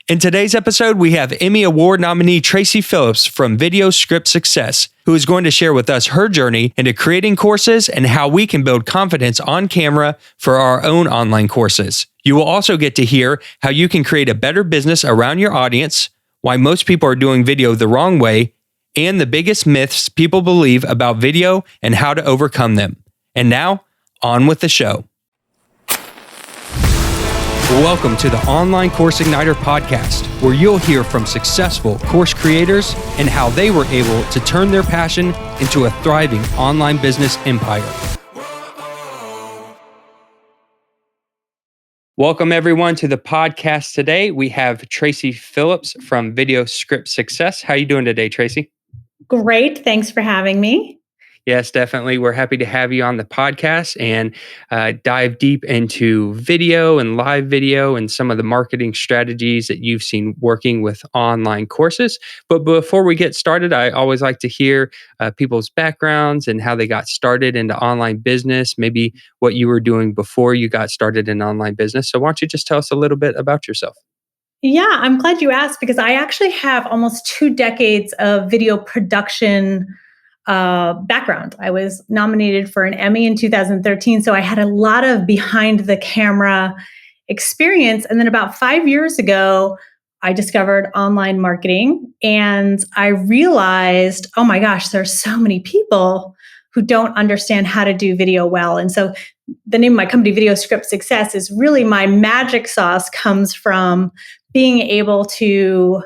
In today's episode, we have Emmy Award nominee Tracy Phillips from Video Script Success, who is going to share with us her journey into creating courses and how we can build confidence on camera for our own online courses. You will also get to hear how you can create a better business around your audience, why most people are doing video the wrong way, and the biggest myths people believe about video and how to overcome them. And now, on with the show. Welcome to the Online Course Igniter podcast, where you'll hear from successful course creators and how they were able to turn their passion into a thriving online business empire. Welcome everyone to the podcast today. We have Tracy Phillips from Video Script Success. How are you doing today, Tracy? Great. Thanks for having me. Yes, definitely. We're happy to have you on the podcast and dive deep into video and live video and some of the marketing strategies that you've seen working with online courses. But before we get started, I always like to hear people's backgrounds and how they got started into online business, maybe what you were doing before you got started in online business. So why don't you just tell us a little bit about yourself? Yeah, I'm glad you asked because I actually have almost 2 decades of video production background. I was nominated for an Emmy in 2013, so I had a lot of behind the camera experience. And then about 5 years ago, I discovered online marketing and I realized, oh my gosh, there's so many people who don't understand how to do video well. And so the name of my company, Video Script Success, is really my magic sauce comes from being able to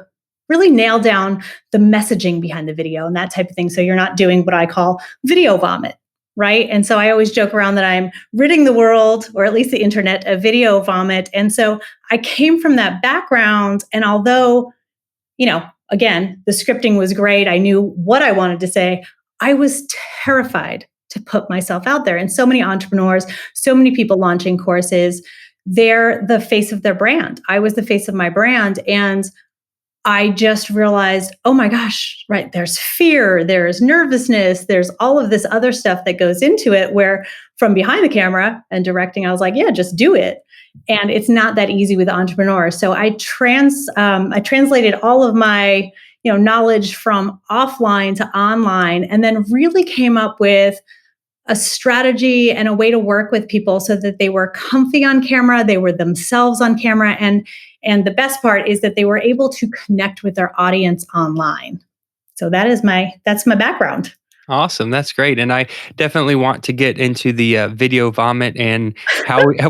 really nail down the messaging behind the video and that type of thing. So you're not doing what I call video vomit, right? And so I always joke around that I'm ridding the world, or at least the internet, of video vomit. And so I came from that background. And although, again, the scripting was great, I knew what I wanted to say, I was terrified to put myself out there. And so many entrepreneurs, so many people launching courses, they're the face of their brand. I was the face of my brand. And I just realized, oh my gosh, right, there's fear, there's nervousness, there's all of this other stuff that goes into it, where from behind the camera and directing, I was like, yeah, just do it. And it's not that easy with entrepreneurs. So I translated all of my knowledge from offline to online, and then really came up with a strategy and a way to work with people so that they were comfy on camera, they were themselves on camera, and the best part is that they were able to connect with their audience online. So that's my background. Awesome. That's great. And I definitely want to get into the video vomit and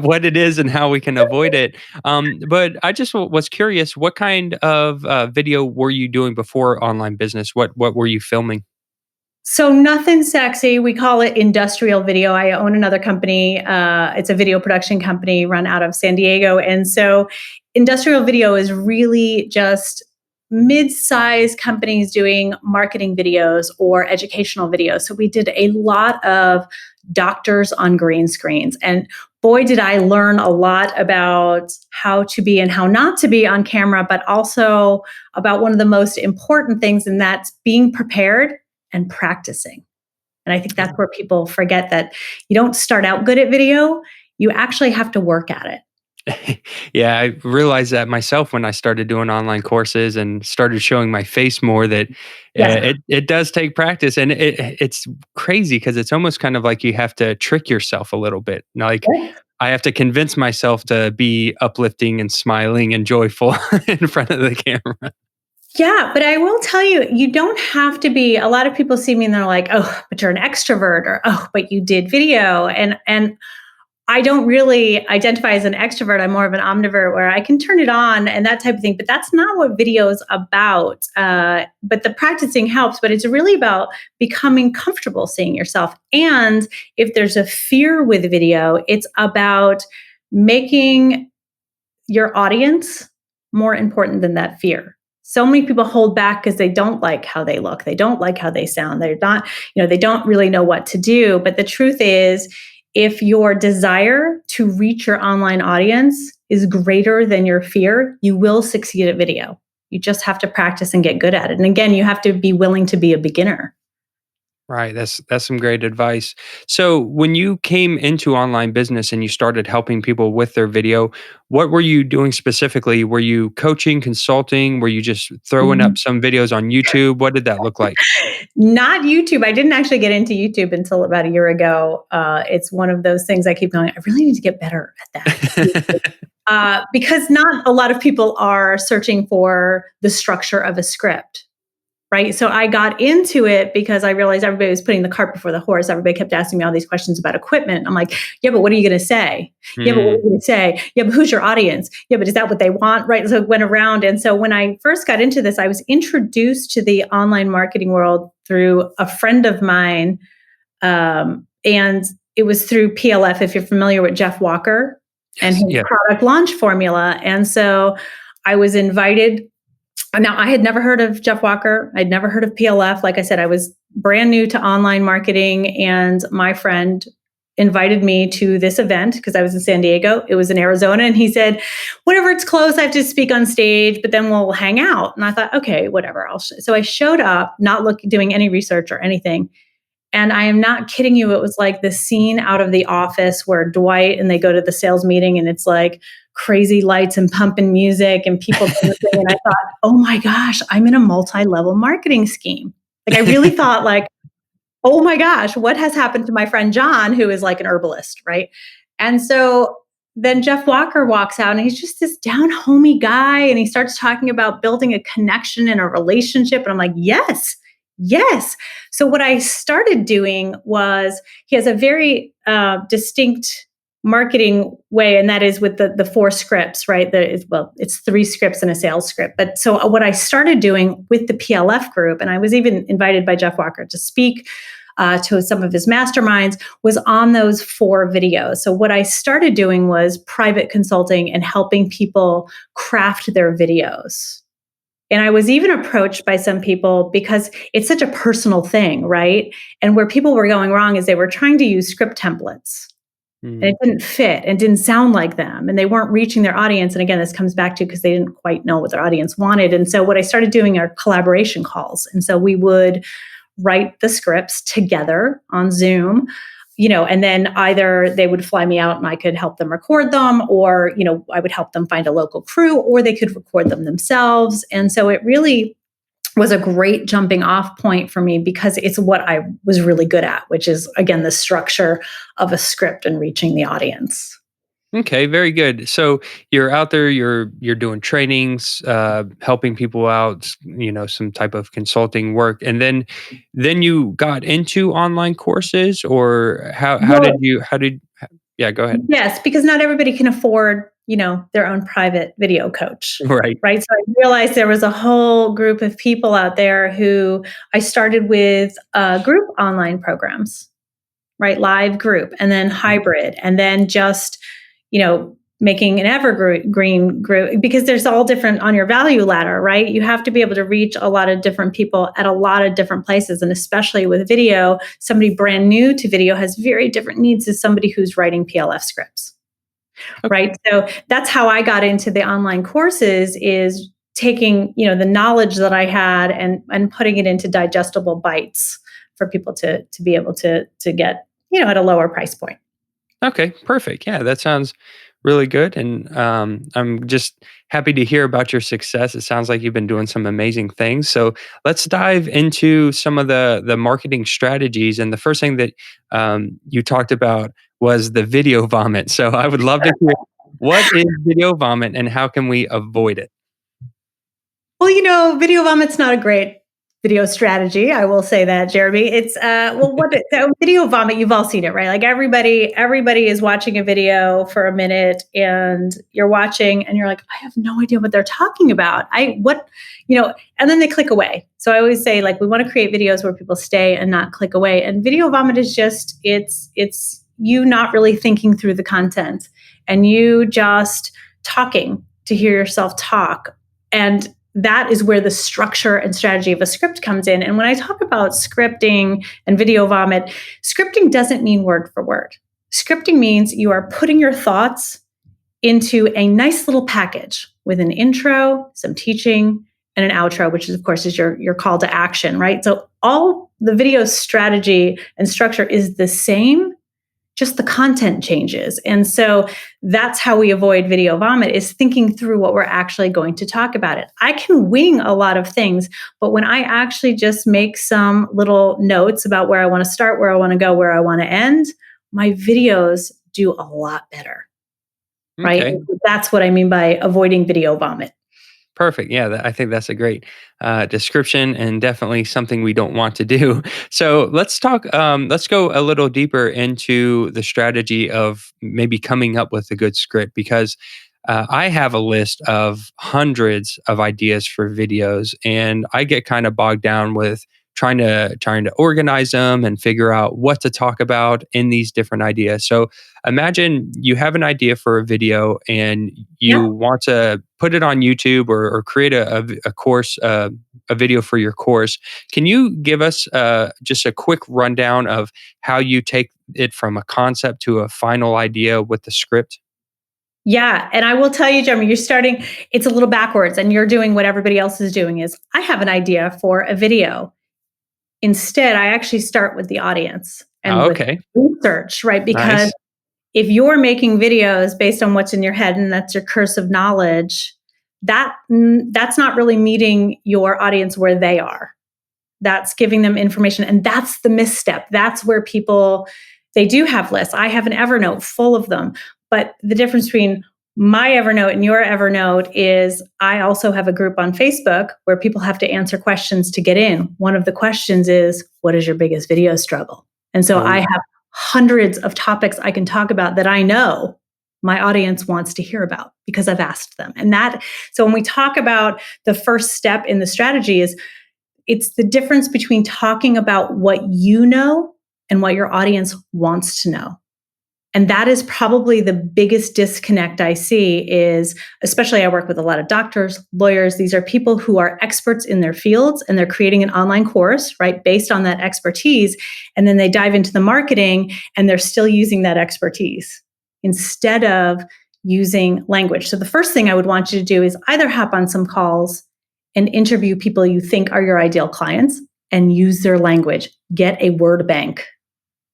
what it is and how we can avoid it. But I just was curious, what kind of video were you doing before online business? What were you filming? So nothing sexy. We call it industrial video. I own another company. It's a video production company run out of San Diego. And so industrial video is really just mid-sized companies doing marketing videos or educational videos. So we did a lot of doctors on green screens. And boy, did I learn a lot about how to be and how not to be on camera, but also about one of the most important things, and that's being prepared and practicing. And I think that's where people forget that you don't start out good at video, you actually have to work at it. Yeah, I realized that myself when I started doing online courses and started showing my face more, that it does take practice. And it's crazy because it's almost kind of like you have to trick yourself a little bit. Like I have to convince myself to be uplifting and smiling and joyful in front of the camera. Yeah, but I will tell you, you don't have to be. A lot of people see me and they're like, oh, but you're an extrovert, or oh, but you did video. And I don't really identify as an extrovert. I'm more of an omnivore where I can turn it on and that type of thing. But that's not what video is about. But the practicing helps, but it's really about becoming comfortable seeing yourself. And if there's a fear with video, it's about making your audience more important than that fear. So many people hold back because they don't like how they look. They don't like how they sound. They're not, they don't really know what to do. But the truth is, if your desire to reach your online audience is greater than your fear, you will succeed at video. You just have to practice and get good at it. And again, you have to be willing to be a beginner. Right. That's some great advice. So when you came into online business and you started helping people with their video, what were you doing specifically? Were you coaching, consulting? Were you just throwing up some videos on YouTube? What did that look like? Not YouTube. I didn't actually get into YouTube until about a year ago. It's one of those things I keep going, I really need to get better at that. Because not a lot of people are searching for the structure of a script. Right. So I got into it because I realized everybody was putting the cart before the horse. Everybody kept asking me all these questions about equipment. I'm like, yeah, but what are you going to say? Yeah, but what are you going to say? Yeah, but who's your audience? Yeah, but is that what they want? Right. So it went around. And so when I first got into this, I was introduced to the online marketing world through a friend of mine. And it was through PLF, if you're familiar with Jeff Walker and his product launch formula. And so I was invited. Now, I had never heard of Jeff Walker. I'd never heard of PLF. Like I said, I was brand new to online marketing, and my friend invited me to this event because I was in San Diego. It was in Arizona. And he said, whenever it's close, I have to speak on stage, but then we'll hang out. And I thought, okay, whatever. So I showed up, not doing any research or anything. And I am not kidding you. It was like the scene out of The Office where Dwight and they go to the sales meeting and it's like crazy lights and pumping music and people dancing. And I thought, oh my gosh, I'm in a multi-level marketing scheme. Like I really thought like, oh my gosh, what has happened to my friend John, who is like an herbalist, right? And so then Jeff Walker walks out and he's just this down-homey guy. And he starts talking about building a connection and a relationship. And I'm like, yes. So what I started doing was he has a very distinct marketing way, and that is with the 4 scripts, right? It's 3 scripts and a sales script. But so what I started doing with the PLF group, and I was even invited by Jeff Walker to speak to some of his masterminds, was on those 4 videos. So what I started doing was private consulting and helping people craft their videos. And I was even approached by some people because it's such a personal thing, right? And where people were going wrong is they were trying to use script templates. And it didn't fit and didn't sound like them. And they weren't reaching their audience. And again, this comes back to because they didn't quite know what their audience wanted. And so what I started doing are collaboration calls. And so we would write the scripts together on Zoom, and then either they would fly me out and I could help them record them, or, I would help them find a local crew, or they could record them themselves. And so it really was a great jumping off point for me because it's what I was really good at, which is, again, the structure of a script and reaching the audience. Okay, very good. So you're out there, you're doing trainings, helping people out, some type of consulting work, and then you got into online courses, or how did yeah, go ahead. Yes, because not everybody can afford, their own private video coach. Right. Right. So I realized there was a whole group of people out there who I started with group online programs, right? Live group, and then hybrid, and then just, making an evergreen group, because there's all different on your value ladder, right? You have to be able to reach a lot of different people at a lot of different places. And especially with video, somebody brand new to video has very different needs as somebody who's writing PLF scripts. Okay. Right. So that's how I got into the online courses, is taking, the knowledge that I had and putting it into digestible bites for people to be able to get, at a lower price point. Okay, perfect. Yeah, that sounds really good. And I'm just happy to hear about your success. It sounds like you've been doing some amazing things. So let's dive into some of the marketing strategies. And the first thing that you talked about was the video vomit. So I would love to hear, what is video vomit and how can we avoid it? Well, video vomit's not a great video strategy. I will say that, Jeremy. It's video vomit, you've all seen it, right? Like everybody is watching a video for a minute and you're watching and you're like, I have no idea what they're talking about. And then they click away. So I always say, like, we want to create videos where people stay and not click away. And video vomit is just, it's you not really thinking through the content and you just talking to hear yourself talk. And that is where the structure and strategy of a script comes in. And when I talk about scripting and video vomit, scripting doesn't mean word for word. Scripting means you are putting your thoughts into a nice little package with an intro, some teaching, and an outro, which is, of course, is your call to action, right? So all the video strategy and structure is the same, just the content changes. And so that's how we avoid video vomit, is thinking through what we're actually going to talk about it. I can wing a lot of things, but when I actually just make some little notes about where I want to start, where I want to go, where I want to end, my videos do a lot better. Right? Okay. And that's what I mean by avoiding video vomit. Perfect. Yeah, I think that's a great description, and definitely something we don't want to do. So let's talk. Let's go a little deeper into the strategy of maybe coming up with a good script, because I have a list of hundreds of ideas for videos, and I get kind of bogged down with trying to organize them and figure out what to talk about in these different ideas. So imagine you have an idea for a video and you Yeah. want to put it on YouTube, or create a course, a video for your course. Can you give us just a quick rundown of how you take it from a concept to a final idea with the script? Yeah. And I will tell you, Jeremy, it's a little backwards and you're doing what everybody else is doing. Is I have an idea for a video. Instead, I actually start with the audience and Oh, with okay. research, right? Because Nice. if you're making videos based on what's in your head and that's your curse of knowledge, that's not really meeting your audience where they are. That's giving them information. And that's the misstep. That's where they do have lists. I have an Evernote full of them. But the difference between my Evernote and your Evernote is I also have a group on Facebook where people have to answer questions to get in. One of the questions is, what is your biggest video struggle? And so I Oh, have hundreds of topics I can talk about that I know my audience wants to hear about because I've asked them. So when we talk about the first step in the strategy, it's the difference between talking about what you know and what your audience wants to know. And that is probably the biggest disconnect I see, is especially I work with a lot of doctors, lawyers. These are people who are experts in their fields and they're creating an online course, right, based on that expertise. And then they dive into the marketing and they're still using that expertise instead of using language. So the first thing I would want you to do is either hop on some calls and interview people you think are your ideal clients and use their language. Get a word bank.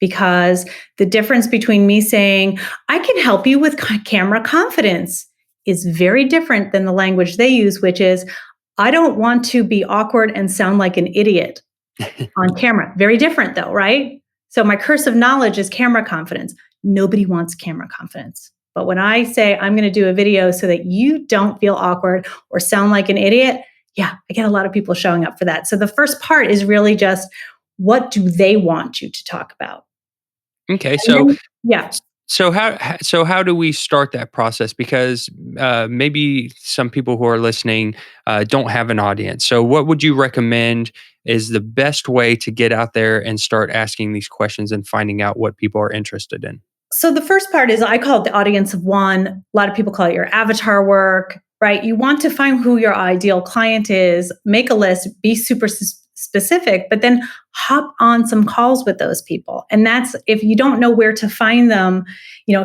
Because the difference between me saying, I can help you with camera confidence, is very different than the language they use, which is, I don't want to be awkward and sound like an idiot on camera. Very different though, right? So my curse of knowledge is camera confidence. Nobody wants camera confidence. But when I say I'm going to do a video so that you don't feel awkward or sound like an idiot, yeah, I get a lot of people showing up for that. So the first part is really just, what do they want you to talk about? okay. And then, yeah. So how do we start that process? Because maybe some people who are listening don't have an audience. So what would you recommend is the best way to get out there and start asking these questions and finding out what people are interested in? So the first part is, I call it the audience of one. A lot of people call it your avatar work, right? You want to find who your ideal client is, make a list, be super specific, but then hop on some calls with those people. And that's, if you don't know where to find them,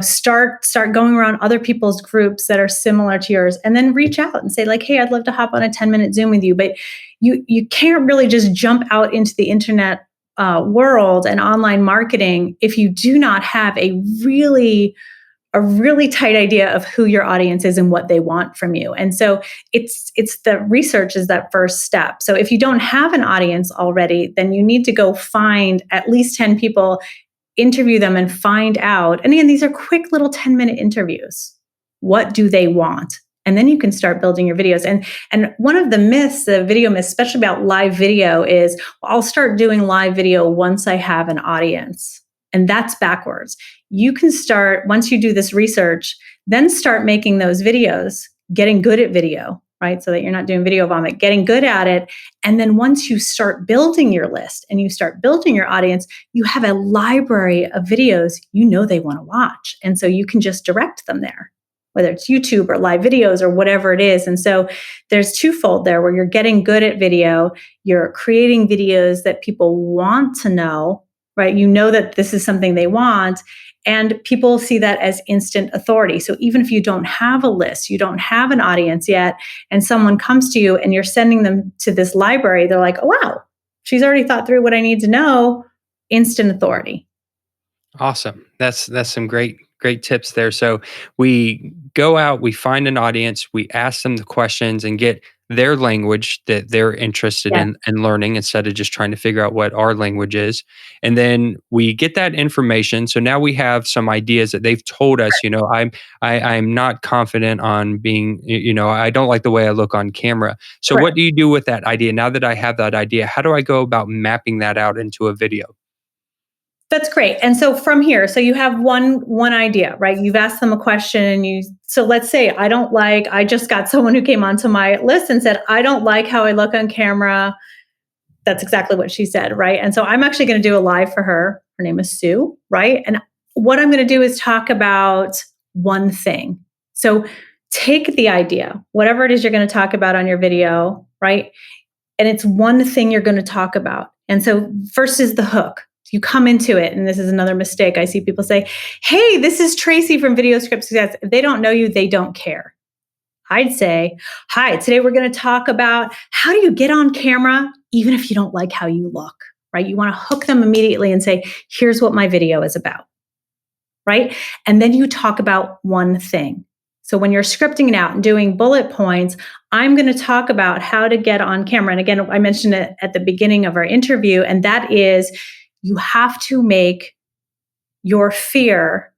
start going around other people's groups that are similar to yours, and then reach out and say like, hey, I'd love to hop on a 10-minute Zoom with you. But you can't really just jump out into the internet world and online marketing if you do not have a really tight idea of who your audience is and what they want from you. And so it's the research is that first step. So if you don't have an audience already, then you need to go find at least 10 people, interview them, and find out. And again, these are quick little 10-minute interviews. What do they want? And then you can start building your videos. And one of the myths, the video myths, especially about live video, is, well, I'll start doing live video once I have an audience. And that's backwards. You can start, once you do this research, then start making those videos, getting good at video, right? So that you're not doing video vomit, getting good at it. And then once you start building your list and you start building your audience, you have a library of videos they want to watch. And so you can just direct them there, whether it's YouTube or live videos or whatever it is. And so there's twofold there, where you're getting good at video, you're creating videos that people want to know, right? You know that this is something they want, and people see that as instant authority. So even if you don't have a list, you don't have an audience yet, and someone comes to you and you're sending them to this library, they're like, oh, wow, She's already thought through what I need to know. Instant authority. Awesome. That's some great tips there. So we go out, we find an audience, we ask them the questions and get their language that they're interested Yeah, in learning instead of just trying to figure out what our language is. And then we get that information. So now we have some ideas that they've told us, I'm not confident on being, I don't like the way I look on camera. So what correct. do you do with that idea? Now that I have that idea, how do I go about mapping that out into a video? That's great. And so from here, so you have one idea, right? You've asked them a question and so let's say I just got someone who came onto my list and said, I don't like how I look on camera. That's exactly what she said, right? And so I'm actually going to do a live for her. Her name is Sue, right? And what I'm going to do is talk about one thing. So take the idea, whatever it is you're going to talk about on your video, right? And it's one thing you're going to talk about. And so first is the hook. You come into it, and this is another mistake. I see people say, hey, this is Tracy from Video Script Success. If they don't know you, they don't care. I'd say, hi, today we're going to talk about how do you get on camera even if you don't like how you look, right? You want to hook them immediately and say, here's what my video is about, right? And then you talk about one thing. So when you're scripting it out and doing bullet points, I'm going to talk about how to get on camera. And again, I mentioned it at the beginning of our interview, and that is you have to make your fear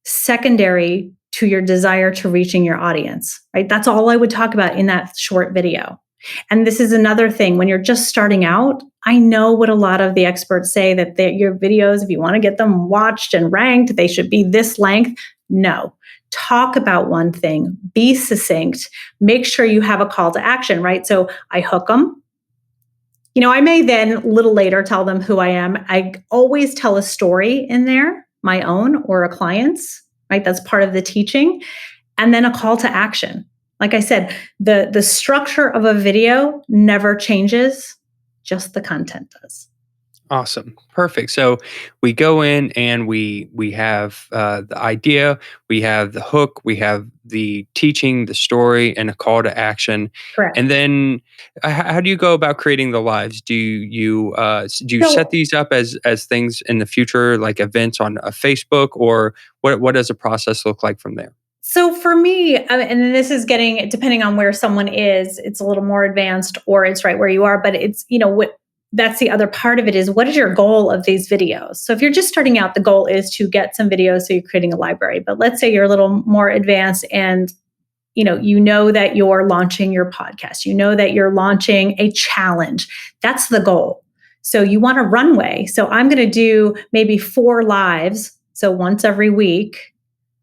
secondary to your desire to reaching your audience, right? That's all I would talk about in that short video. And this is another thing, when you're just starting out, I know what a lot of the experts say that your videos, if you want to get them watched and ranked, they should be this length. No, talk about one thing, be succinct, make sure you have a call to action, right? So I hook them. I may then a little later tell them who I am. I always tell a story in there, my own or a client's, right? That's part of the teaching. And then a call to action. Like I said, the structure of a video never changes, just the content does. Awesome. Perfect. So we go in and we have the idea, we have the hook, we have the teaching, the story, and a call to action. Correct. And then how do you go about creating the lives? Do you set these up as things in the future, like events on Facebook, or what does the process look like from there? So for me, and this is getting, depending on where someone is, it's a little more advanced or it's right where you are, but it's, that's the other part of it is what is your goal of these videos? So if you're just starting out, the goal is to get some videos. So you're creating a library, but let's say you're a little more advanced and you know that you're launching your podcast, that you're launching a challenge. That's the goal. So you want a runway. So I'm going to do maybe 4 lives. So once every week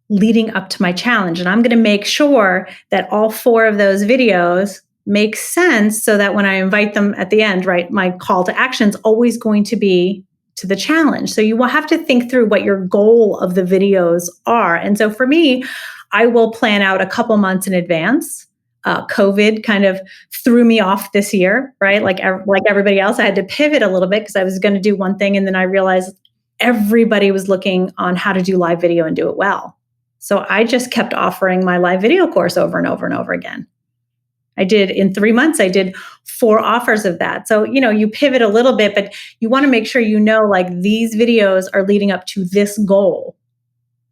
leading up to my challenge. And I'm going to make sure that all 4 of those videos make sense so that when I invite them at the end, right, my call to action is always going to be to the challenge. So you will have to think through what your goal of the videos are. And so for me, I will plan out a couple months in advance. COVID kind of threw me off this year, right? Like everybody else, I had to pivot a little bit because I was going to do one thing. And then I realized everybody was looking on how to do live video and do it well. So I just kept offering my live video course over and over and over again. In 3 months, I did 4 offers of that. So, you pivot a little bit, but you want to make sure like these videos are leading up to this goal.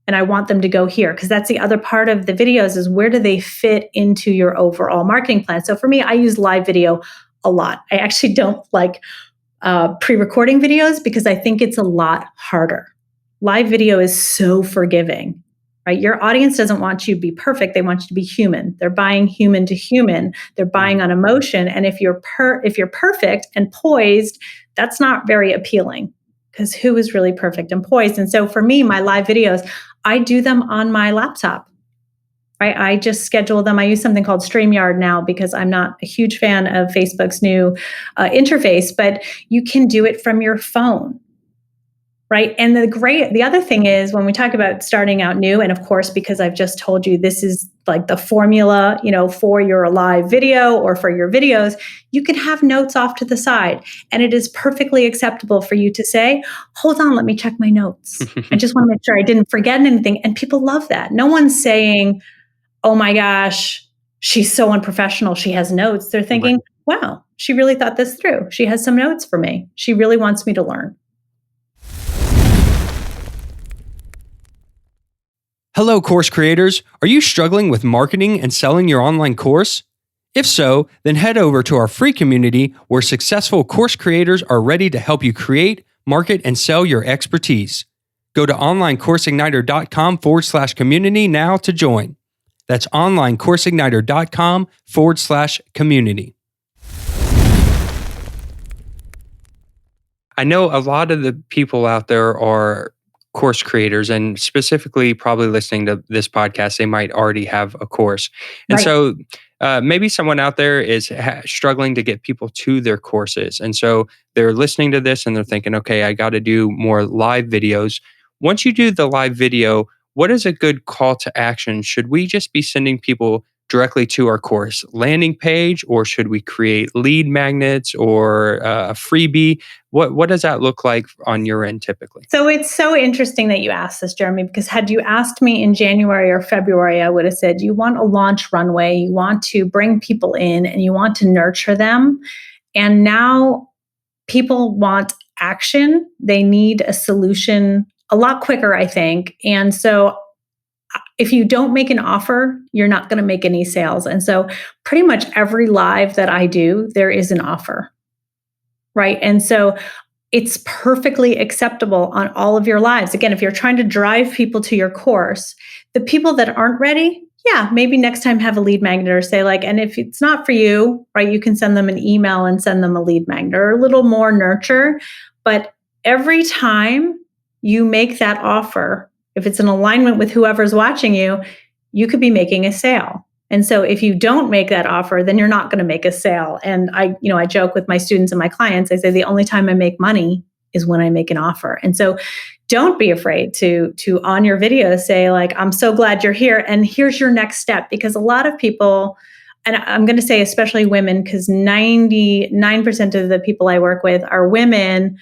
And I want them to go here because that's the other part of the videos is where do they fit into your overall marketing plan? So for me, I use live video a lot. I actually don't like pre-recording videos because I think it's a lot harder. Live video is so forgiving. Right? Your audience doesn't want you to be perfect. They want you to be human. They're buying human to human. They're buying on emotion. And if you're perfect and poised, that's not very appealing because who is really perfect and poised? And so for me, my live videos, I do them on my laptop. Right? I just schedule them. I use something called StreamYard now because I'm not a huge fan of Facebook's new interface, but you can do it from your phone. Right. And the other thing is when we talk about starting out new, and of course, because I've just told you, this is like the formula, for your live video or for your videos, you can have notes off to the side and it is perfectly acceptable for you to say, hold on, let me check my notes. I just want to make sure I didn't forget anything. And people love that. No one's saying, oh my gosh, she's so unprofessional. She has notes. They're thinking, wow, she really thought this through. She has some notes for me. She really wants me to learn. Hello, course creators. Are you struggling with marketing and selling your online course? If so, then head over to our free community where successful course creators are ready to help you create, market, and sell your expertise. Go to onlinecourseigniter.com/community now to join. That's onlinecourseigniter.com/community. I know a lot of the people out there are course creators, and specifically probably listening to this podcast, they might already have a course. And Right. so maybe someone out there is struggling to get people to their courses. And so they're listening to this and they're thinking, okay, I got to do more live videos. Once you do the live video, what is a good call to action? Should we just be sending people directly to our course landing page, or should we create lead magnets or a freebie? What does that look like on your end typically? So it's so interesting that you asked this, Jeremy, because had you asked me in January or February, I would have said, you want a launch runway, you want to bring people in and you want to nurture them. And now people want action. They need a solution a lot quicker, I think. And so if you don't make an offer, you're not going to make any sales. And so pretty much every live that I do, there is an offer, right? And so it's perfectly acceptable on all of your lives. Again, if you're trying to drive people to your course, the people that aren't ready, yeah, maybe next time have a lead magnet or say like, and if it's not for you, right, you can send them an email and send them a lead magnet or a little more nurture. But every time you make that offer, if it's in alignment with whoever's watching you, you could be making a sale. And so if you don't make that offer, then you're not going to make a sale. And I joke with my students and my clients, I say the only time I make money is when I make an offer. And so don't be afraid to on your video say like, I'm so glad you're here and here's your next step. Because a lot of people, and I'm going to say especially women, because 99% of the people I work with are women,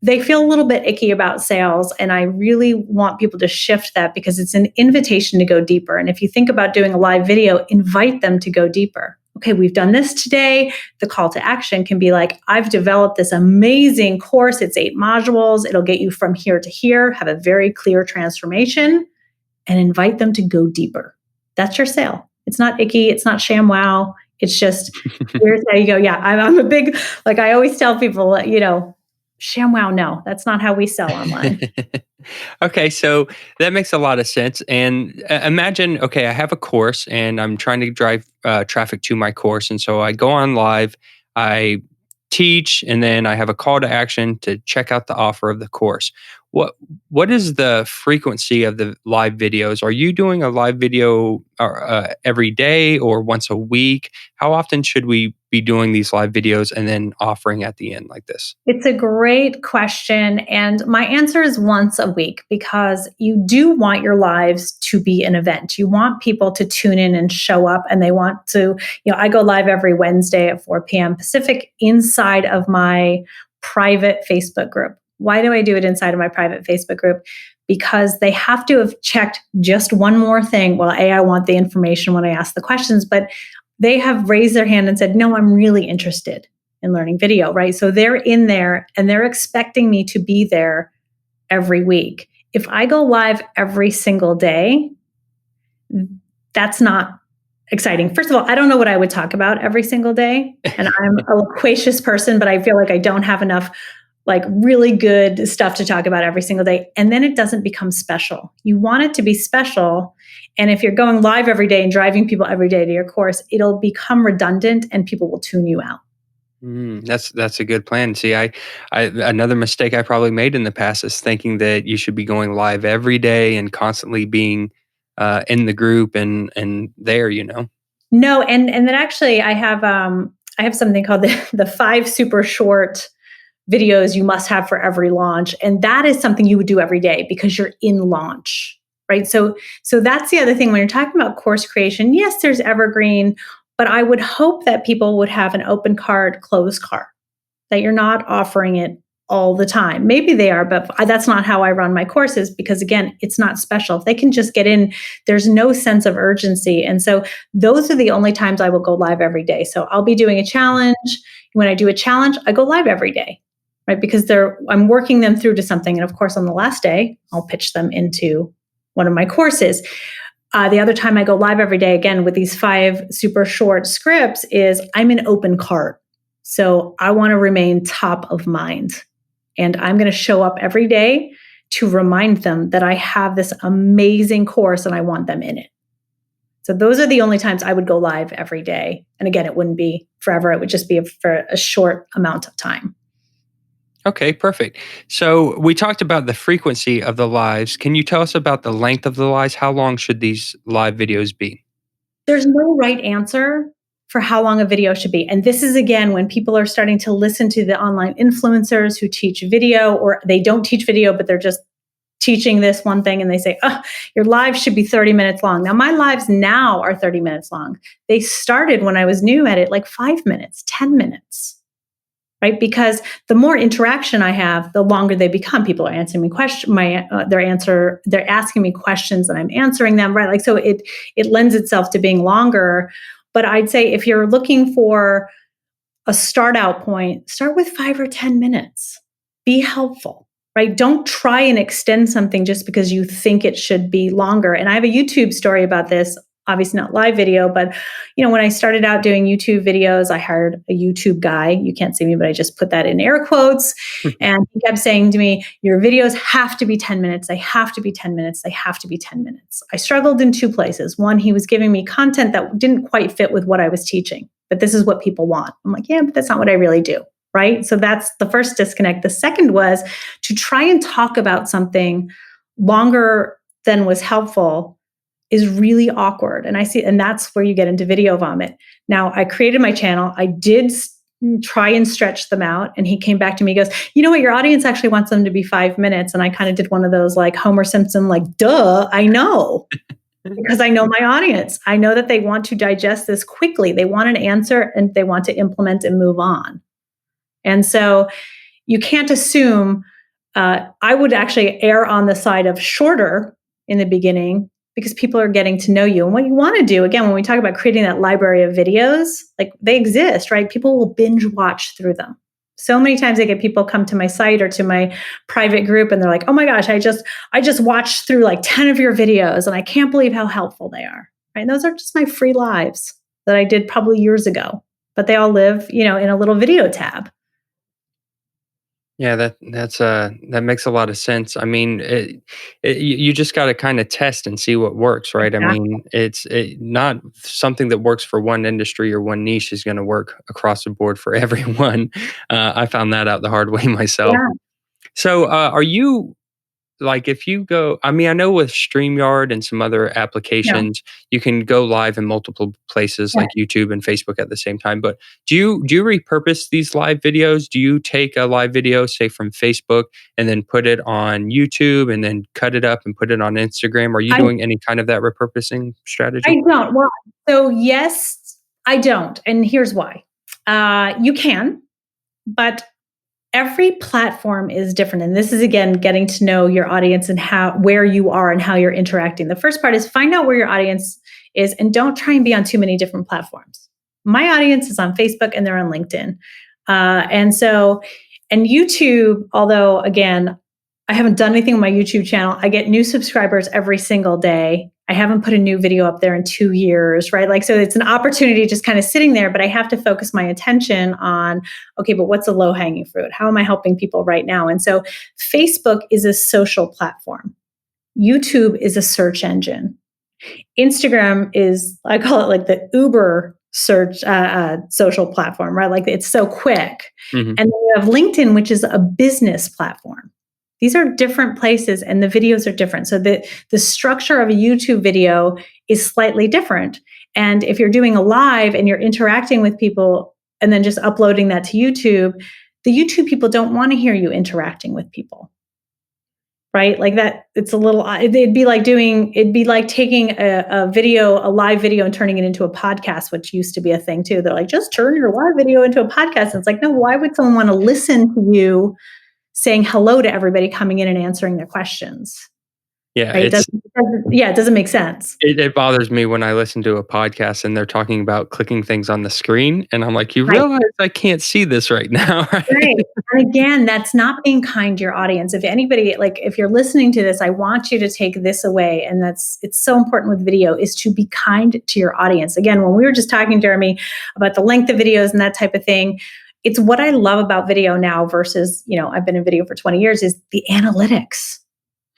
they feel a little bit icky about sales. And I really want people to shift that because it's an invitation to go deeper. And if you think about doing a live video, invite them to go deeper. Okay, we've done this today. The call to action can be like, I've developed this amazing course. It's 8 modules. It'll get you from here to here, have a very clear transformation, and invite them to go deeper. That's your sale. It's not icky. It's not ShamWow. It's just, here's how you go. Yeah, I'm a big, like I always tell people, ShamWow, no, that's not how we sell online. Okay, so that makes a lot of sense. And imagine, okay, I have a course and I'm trying to drive traffic to my course. And so I go on live, I teach, and then I have a call to action to check out the offer of the course. What is the frequency of the live videos? Are you doing a live video every day or once a week? How often should we be doing these live videos and then offering at the end like this? It's a great question. And my answer is once a week because you do want your lives to be an event. You want people to tune in and show up and they want to, I go live every Wednesday at 4 p.m. Pacific inside of my private Facebook group. Why do I do it inside of my private Facebook group? Because they have to have checked just one more thing. Well, I want the information when I ask the questions, but they have raised their hand and said, no, I'm really interested in learning video, right? So they're in there and they're expecting me to be there every week. If I go live every single day, that's not exciting. First of all, I don't know what I would talk about every single day. And I'm a loquacious person, but I feel like I don't have enough like really good stuff to talk about every single day. And then it doesn't become special. You want it to be special. And if you're going live every day and driving people every day to your course, it'll become redundant and people will tune you out. That's a good plan. See, I another mistake I probably made in the past is thinking that you should be going live every day and constantly being in the group and there, No, and then actually I have something called the 5 super short videos you must have for every launch. And that is something you would do every day because you're in launch, right? So that's the other thing when you're talking about course creation. Yes, there's evergreen, but I would hope that people would have an open card, closed card, that you're not offering it all the time. Maybe they are, but that's not how I run my courses because, again, it's not special. If they can just get in, there's no sense of urgency. And so those are the only times I will go live every day. So I'll be doing a challenge. When I do a challenge, I go live every day, right? Because I'm working them through to something. And of course, on the last day, I'll pitch them into one of my courses. The other time I go live every day, again, with these 5 super short scripts, is I'm an open cart. So I want to remain top of mind. And I'm going to show up every day to remind them that I have this amazing course and I want them in it. So those are the only times I would go live every day. And again, it wouldn't be forever. It would just be for a short amount of time. Okay, perfect. So we talked about the frequency of the lives. Can you tell us about the length of the lives? How long should these live videos be? There's no right answer for how long a video should be. And this is, again, when people are starting to listen to the online influencers who teach video, or they don't teach video, but they're just teaching this one thing and they say, oh, your live should be 30 minutes long. Now, my lives now are 30 minutes long. They started when I was new at it, like 5 minutes, 10 minutes, right? Because the more interaction I have, the longer they become. People are answering me questions. They're asking me questions and I'm answering them, right? Like, so it lends itself to being longer. But I'd say if you're looking for a start out point, start with 5 or 10 minutes. Be helpful, right? Don't try and extend something just because you think it should be longer. And I have a YouTube story about this, obviously not live video, but when I started out doing YouTube videos, I hired a YouTube guy. You can't see me, but I just put that in air quotes. And he kept saying to me, your videos have to be 10 minutes. They have to be 10 minutes. They have to be 10 minutes. I struggled in 2 places. One, he was giving me content that didn't quite fit with what I was teaching, but this is what people want. I'm like, yeah, but that's not what I really do. Right? So that's the first disconnect. The second was to try and talk about something longer than was helpful is really awkward. And that's where you get into video vomit. Now, I created my channel. I did try and stretch them out. And he came back to me, he goes, you know what? Your audience actually wants them to be 5 minutes. And I kind of did one of those like Homer Simpson, like, duh, I know. Because I know my audience. I know that they want to digest this quickly. They want an answer and they want to implement and move on. And so you can't assume, I would actually err on the side of shorter in the beginning because people are getting to know you. And what you want to do, again, when we talk about creating that library of videos, like they exist, right? People will binge watch through them. So many times I get people come to my site or to my private group and they're like, oh my gosh, I just watched through like 10 of your videos and I can't believe how helpful they are. Right? And those are just my free lives that I did probably years ago, but they all live, in a little video tab. Yeah, that makes a lot of sense. I mean, you just got to kind of test and see what works, right? Exactly. I mean, it's not something that works for one industry or one niche is going to work across the board for everyone. I found that out the hard way myself. Yeah. So, are you like if you go? I mean, I know with StreamYard and some other Yeah. applications, you can go live in multiple places Yeah. like YouTube and Facebook at the same time. But do you repurpose these live videos? Do you take a live video, say from Facebook, and then put it on YouTube, and then cut it up and put it on Instagram? Are you I doing any kind of that repurposing strategy? don't. Well, so yes, I don't. And here's why. You can, but every platform is different. And this is, again, getting to know your audience and where you are and how you're interacting. The first part is find out where your audience is and don't try and be on too many different platforms. My audience is on Facebook and they're on LinkedIn. And YouTube, although, again, I haven't done anything with my YouTube channel. I get new subscribers every single day. I haven't put a new video up there in 2 years, right? Like, so it's an opportunity just kind of sitting there, but I have to focus my attention on, okay, but what's a low hanging fruit? How am I helping people right now? And so Facebook is a social platform. YouTube is a search engine. Instagram is, I call it like the Uber search social platform, right? Like it's so quick. Mm-hmm. And then you have LinkedIn, which is a business platform. These are different places and the videos are different. So the structure of a YouTube video is slightly different. And if you're doing a live and you're interacting with people and then just uploading that to YouTube, the YouTube people don't want to hear you interacting with people. Right? Like that, it's a little, it'd be like taking a live video and turning it into a podcast, which used to be a thing too. They're like, just turn your live video into a podcast. And it's like, no, why would someone want to listen to you saying hello to everybody coming in and answering their questions. Yeah, Right? It doesn't make sense. it bothers me when I listen to a podcast and they're talking about clicking things on the screen, and I'm like, "You Right. realize I can't see this right now, right?" Right. And again, that's not being kind to your audience. If anybody, like if you're listening to this, I want you to take this away. And it's so important with video is to be kind to your audience. Again, when we were just talking, Jeremy, about the length of videos and that type of thing, it's what I love about video now versus, I've been in video for 20 years is the analytics.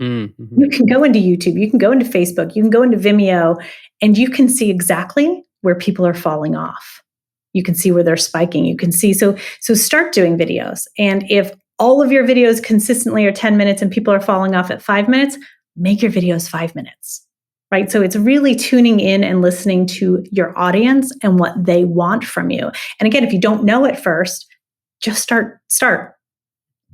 Mm-hmm. You can go into YouTube, you can go into Facebook, you can go into Vimeo, and you can see exactly where people are falling off. You can see where they're spiking. You can see, so start doing videos. And if all of your videos consistently are 10 minutes and people are falling off at 5 minutes, make your videos 5 minutes, right? So it's really tuning in and listening to your audience and what they want from you. And again, if you don't know at first, just start.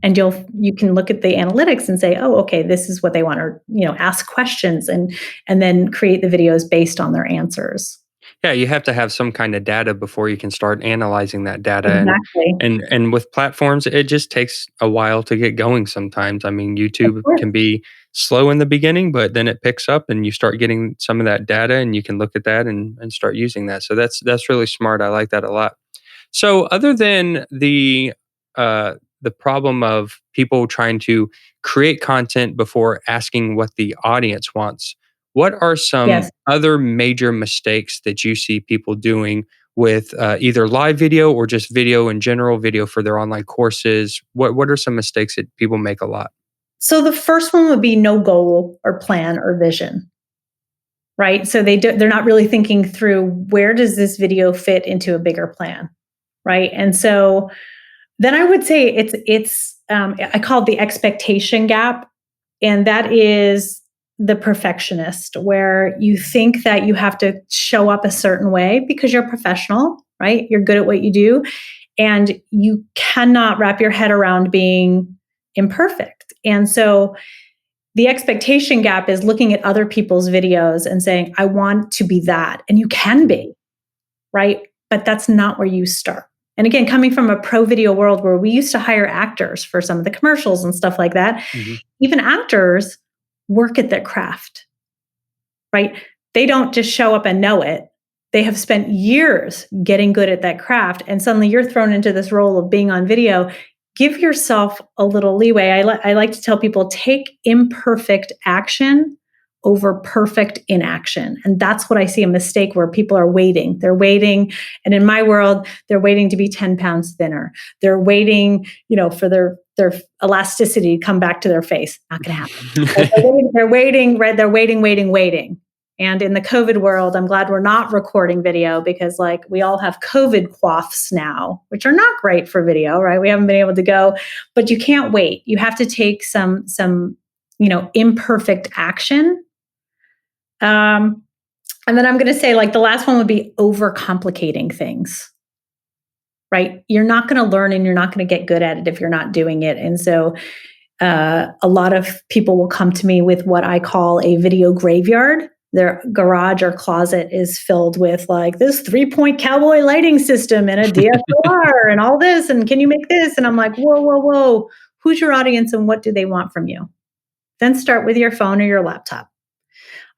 And you can look at the analytics and say, oh, okay, this is what they want, or ask questions and then create the videos based on their answers. Yeah, you have to have some kind of data before you can start analyzing that data. Exactly. And with platforms, it just takes a while to get going sometimes. I mean, YouTube can be slow in the beginning, but then it picks up and you start getting some of that data and you can look at that and start using that. So that's really smart. I like that a lot. So other than the problem of people trying to create content before asking what the audience wants, what are some Yes. other major mistakes that you see people doing with either live video or just video in general, video for their online courses? What are some mistakes that people make a lot? So the first one would be no goal or plan or vision, right? So they're not really thinking through where does this video fit into a bigger plan, right? And so then I would say it's I call it the expectation gap, and that is the perfectionist, where you think that you have to show up a certain way because you're a professional, right? You're good at what you do, and you cannot wrap your head around being imperfect. And so the expectation gap is looking at other people's videos and saying, I want to be that. And you can be, right? But that's not where you start. And again, coming from a pro video world where we used to hire actors for some of the commercials and stuff like that, even actors work at their craft, right? They don't just show up and know it. They have spent years getting good at that craft. And suddenly you're thrown into this role of being on video. Give yourself a little leeway. I like to tell people, take imperfect action over perfect inaction. And that's what I see a mistake where people are waiting. They're waiting. And in my world, they're waiting to be 10 pounds thinner. They're waiting, for their elasticity to come back to their face. Not going to happen. They're waiting, right? They're waiting. And in the COVID world, I'm glad we're not recording video because we all have COVID quaffs now, which are not great for video, right? We haven't been able to go, but you can't wait. You have to take some imperfect action. And then I'm going to say the last one would be overcomplicating things, right? You're not going to learn and you're not going to get good at it if you're not doing it. And so a lot of people will come to me with what I call a video graveyard. Their garage or closet is filled with this 3-point cowboy lighting system and a DSLR and all this. And can you make this? And I'm like, whoa. Who's your audience and what do they want from you? Then start with your phone or your laptop.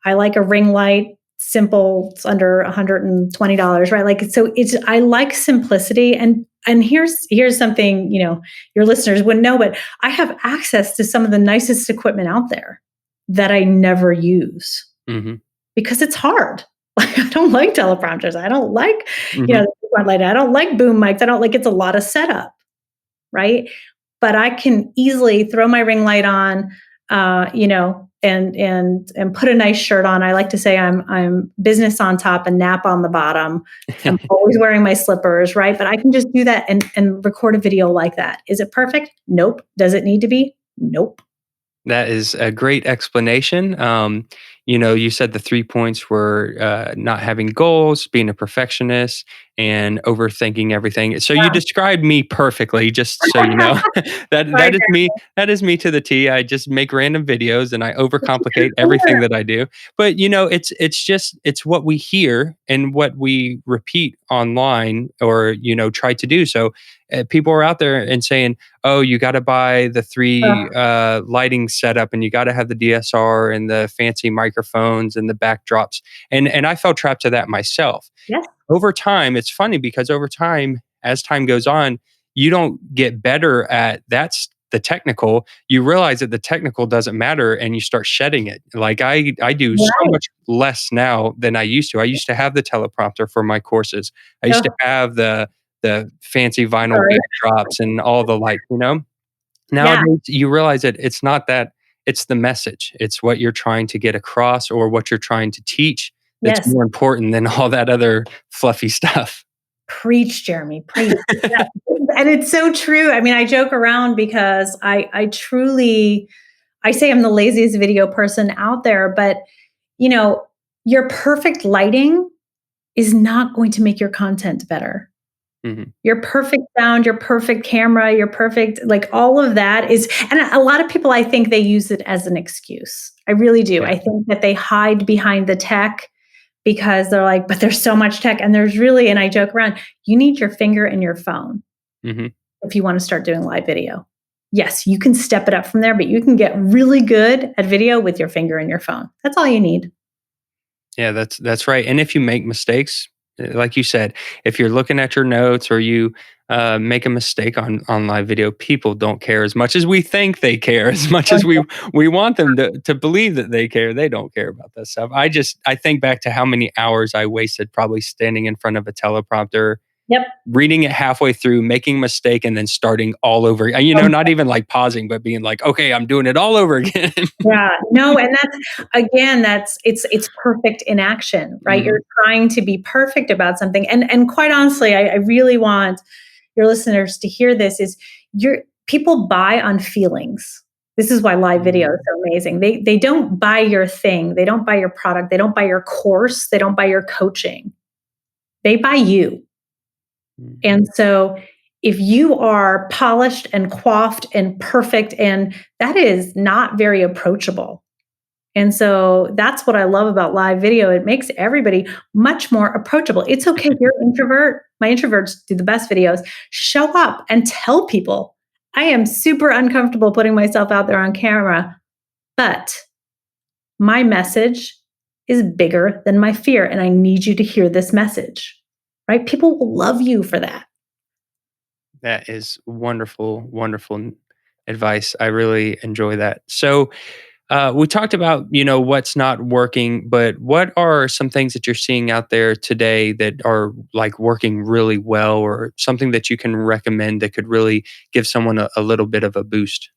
I like a ring light, simple, it's under $120, right? I like simplicity. And here's something, your listeners wouldn't know, but I have access to some of the nicest equipment out there that I never use. Because it's hard. I don't like teleprompters. I don't like, the front light. I don't like boom mics. It's a lot of setup, right? But I can easily throw my ring light on, and put a nice shirt on. I like to say I'm business on top and nap on the bottom. I'm always wearing my slippers, right? But I can just do that and record a video like that. Is it perfect? Nope. Does it need to be? Nope. That is a great explanation. You said the 3 points were not having goals, being a perfectionist, and overthinking everything. So you described me perfectly, just so you know. Right. That is me. That is me to the T. I just make random videos and I overcomplicate everything that I do. But it's just it's what we hear and what we repeat online or try to do. So people are out there and saying, "Oh, you got to buy the three lighting setup, and you got to have the DSR and the fancy microphones and the backdrops." And I fell trapped to that myself. Yes. Over time, it's funny because over time, as time goes on, you don't get better at the technical. You realize that the technical doesn't matter and you start shedding it. Like I do so Right. much less now than I used to. I used to have the teleprompter for my courses. I used to Oh, have the fancy vinyl sorry. backdrops and all the like. Yeah. Nowadays you realize that it's not that, it's the message. It's what you're trying to get across or what you're trying to teach that's Yes. more important than all that other fluffy stuff. Preach, Jeremy, preach. Yeah. And it's so true. I mean, I joke around because I truly, I say I'm the laziest video person out there, but you know, your perfect lighting is not going to make your content better. Mhm. Your perfect sound, your perfect camera, your perfect, like all of that is, and a lot of people, I think they use it as an excuse. I really do. Yeah. I think that they hide behind the tech because they're like, but there's so much tech. And there's really, and I joke around, you need your finger and your phone Mhm. if you want to start doing live video. Yes, you can step it up from there, but you can get really good at video with your finger and your phone. That's all you need. Yeah, that's right. And if you make mistakes, like you said, if you're looking at your notes or you make a mistake on live video, people don't care as much as we think they care. As much as we want them to believe that they care, they don't care about that stuff. I think back to how many hours I wasted probably standing in front of a teleprompter, Yep. reading it halfway through, making a mistake, and then starting all over. Not even like pausing, but being like, okay, I'm doing it all over again. Yeah, no, and that's again, it's perfect in action, right? Mhm. You're trying to be perfect about something. And quite honestly, I really want your listeners to hear this is your people buy on feelings. This is why live video is so amazing. They don't buy your thing, they don't buy your product, they don't buy your course, they don't buy your coaching. They buy you. Mhm. And so if you are polished and coiffed and perfect, and that is not very approachable. And so that's what I love about live video. It makes everybody much more approachable. It's okay if you're an introvert. My introverts do the best videos. Show up and tell people, I am super uncomfortable putting myself out there on camera, but my message is bigger than my fear. And I need you to hear this message, right? People will love you for that. That is wonderful, wonderful advice. I really enjoy that. So, we talked about what's not working, but what are some things that you're seeing out there today that are like working really well, or something that you can recommend that could really give someone a little bit of a boost?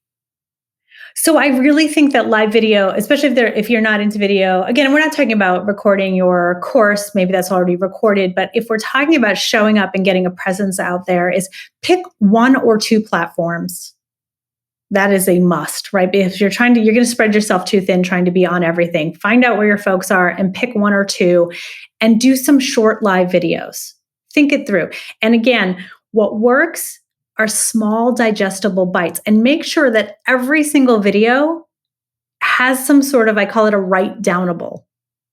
So I really think that live video, especially if you're not into video, again, we're not talking about recording your course, maybe that's already recorded, but if we're talking about showing up and getting a presence out there, is pick one or two platforms. That is a must, right? If you're you're going to spread yourself too thin trying to be on everything. Find out where your folks are and pick one or two and do some short live videos. Think it through. And again, what works are small digestible bites, and make sure that every single video has some sort of, I call it a write downable.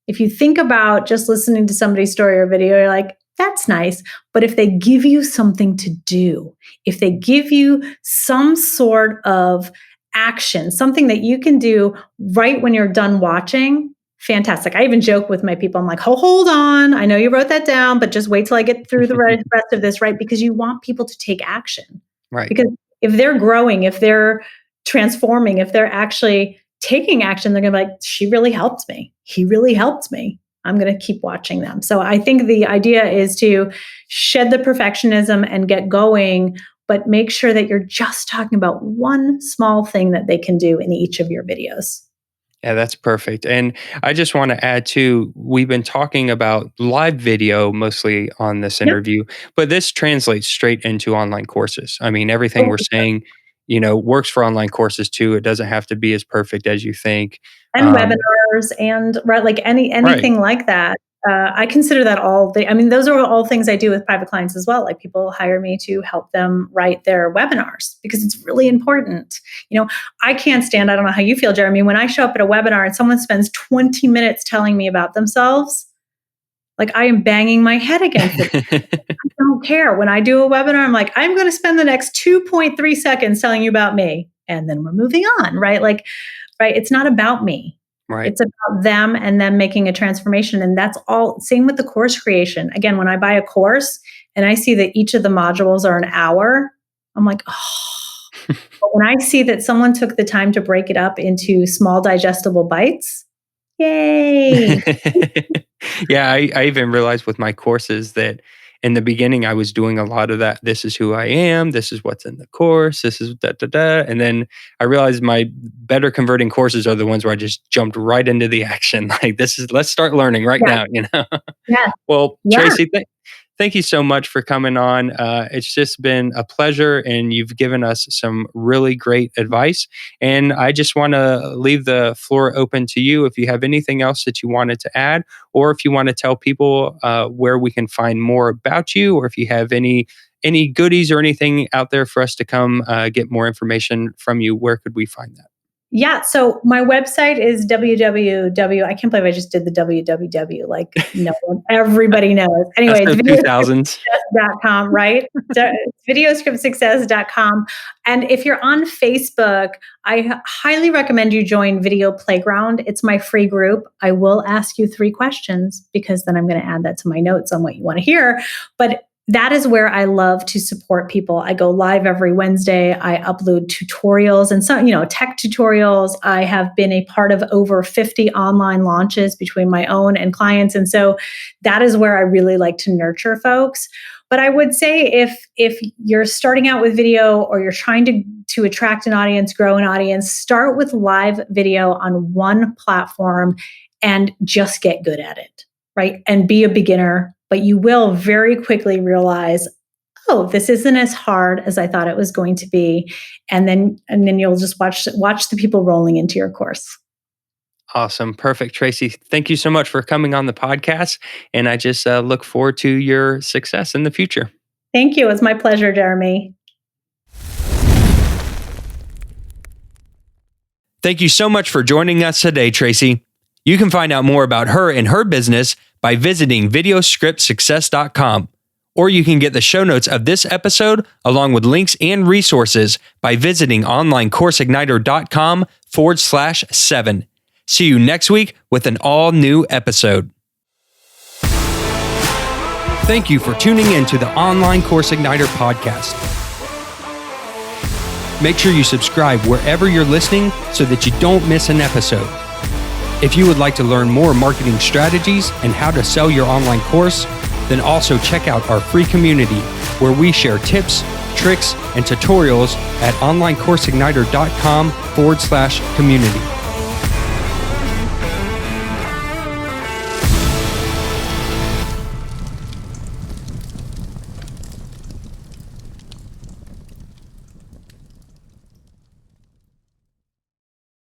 If you think about just listening to somebody's story or video, you're like, that's nice. But if they give you something to do, if they give you some sort of action, something that you can do right when you're done watching, fantastic. I even joke with my people. I'm like, hold on. I know you wrote that down, but just wait till I get through the rest of this, right? Because you want people to take action. Right. Because if they're growing, if they're transforming, if they're actually taking action, they're going to be like, she really helped me. He really helped me. I'm going to keep watching them. So I think the idea is to shed the perfectionism and get going, but make sure that you're just talking about one small thing that they can do in each of your videos. Yeah, that's perfect. And I just want to add too, we've been talking about live video mostly on this Yep. interview, but this translates straight into online courses. I mean, everything we're saying, works for online courses too. It doesn't have to be as perfect as you think. And Um, webinars and right, like right. anything like that. I consider that those are all things I do with private clients as well. Like people hire me to help them write their webinars because it's really important. I can't stand, I don't know how you feel, Jeremy, when I show up at a webinar and someone spends 20 minutes telling me about themselves, like I am banging my head against it. I don't care. When I do a webinar, I'm like, I'm going to spend the next 2.3 seconds telling you about me. And then we're moving on, right? Right. It's not about me. Right. It's about them and them making a transformation. And that's all. Same with the course creation. Again, when I buy a course and I see that each of the modules are an hour, I'm like, oh. But when I see that someone took the time to break it up into small digestible bites, yay. Yeah, I even realized with my courses that in the beginning, I was doing a lot of that. This is who I am. This is what's in the course. This is da, da, da. And then I realized my better converting courses are the ones where I just jumped right into the action. Like let's start learning right now, Yeah. Well, Yeah. Tracy, thank you so much for coming on. It's just been a pleasure, and you've given us some really great advice. And I just want to leave the floor open to you if you have anything else that you wanted to add, or if you want to tell people where we can find more about you, or if you have any goodies or anything out there for us to come get more information from you. Where could we find that? Yeah. So my website is www. I can't believe I just did the www. Like no one, everybody knows. Anyway, it's it's 2000s. videoscriptsuccess.com, right? Videoscriptsuccess.com. And if you're on Facebook, I highly recommend you join Video Playground. It's my free group. I will ask you 3 questions because then I'm going to add that to my notes on what you want to hear. But that is where I love to support people. I go live every Wednesday. I upload tutorials and some, tech tutorials. I have been a part of over 50 online launches between my own and clients. And so that is where I really like to nurture folks. But I would say if you're starting out with video or you're trying to attract an audience, grow an audience, start with live video on one platform and just get good at it, right? And be a beginner. But you will very quickly realize, oh, this isn't as hard as I thought it was going to be. And then you'll just watch the people rolling into your course. Awesome. Perfect. Tracy, thank you so much for coming on the podcast. And I just look forward to your success in the future. Thank you. It was my pleasure, Jeremy. Thank you so much for joining us today, Tracy. You can find out more about her and her business by visiting videoscriptsuccess.com, or you can get the show notes of this episode along with links and resources by visiting onlinecourseigniter.com/7. See you next week with an all new episode. Thank you for tuning in to the Online Course Igniter podcast. Make sure you subscribe wherever you're listening so that you don't miss an episode. If you would like to learn more marketing strategies and how to sell your online course, then also check out our free community where we share tips, tricks, and tutorials at onlinecourseigniter.com/community.